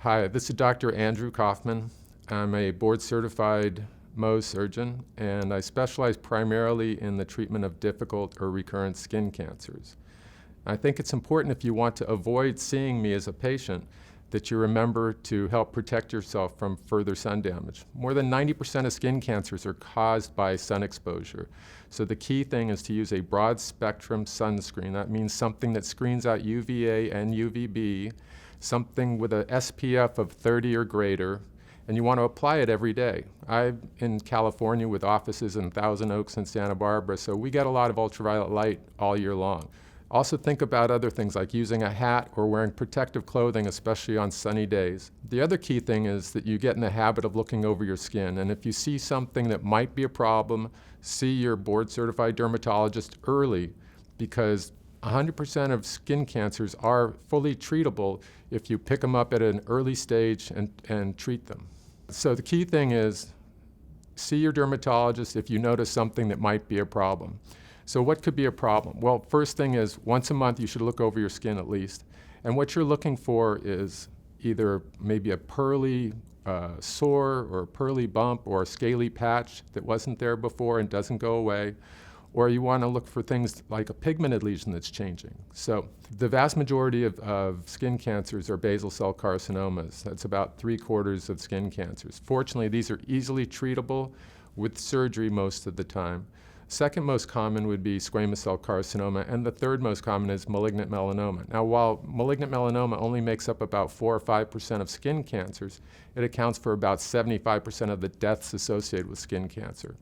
Hi, this is Dr. Andrew Kaufman. I'm a board-certified Mohs surgeon, and I specialize primarily in the treatment of difficult or recurrent skin cancers. I think it's important, if you want to avoid seeing me as a patient, that you remember to help protect yourself from further sun damage. More than 90% of skin cancers are caused by sun exposure. So the key thing is to use a broad spectrum sunscreen. That means something that screens out UVA and UVB, something with a SPF of 30 or greater, and you want to apply it every day. I'm in California with offices in Thousand Oaks and Santa Barbara, so we get a lot of ultraviolet light all year long. Also think about other things like using a hat or wearing protective clothing, especially on sunny days. The other key thing is that you get in the habit of looking over your skin, and if you see something that might be a problem, see your board-certified dermatologist early, because 100% of skin cancers are fully treatable if you pick them up at an early stage and treat them. So the key thing is see your dermatologist if you notice something that might be a problem. So what could be a problem? Well, first thing is once a month you should look over your skin at least. And what you're looking for is either maybe a pearly sore or a pearly bump or a scaly patch that wasn't there before and doesn't go away. Or you want to look for things like a pigmented lesion that's changing. So the vast majority of skin cancers are basal cell carcinomas. That's about 3/4 of skin cancers. Fortunately, these are easily treatable with surgery most of the time. Second most common would be squamous cell carcinoma, and the third most common is malignant melanoma. Now, while malignant melanoma only makes up about 4 or 5% of skin cancers, it accounts for about 75% of the deaths associated with skin cancer.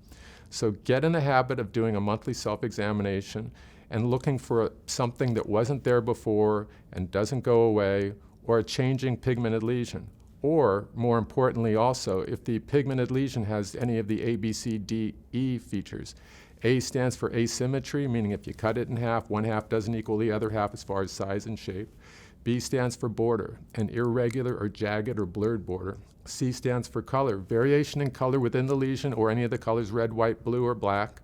So get in the habit of doing a monthly self-examination and looking for something that wasn't there before and doesn't go away, or a changing pigmented lesion. Or, more importantly also, if the pigmented lesion has any of the A, B, C, D, E features. A stands for asymmetry, meaning if you cut it in half, one half doesn't equal the other half as far as size and shape. B stands for border, an irregular or jagged or blurred border. C stands for color, variation in color within the lesion or any of the colors red, white, blue, or black.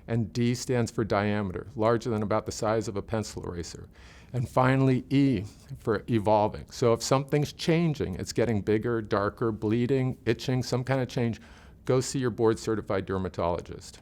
And D stands for diameter, larger than about the size of a pencil eraser. And finally, E for evolving. So if something's changing, it's getting bigger, darker, bleeding, itching, some kind of change, go see your board-certified dermatologist.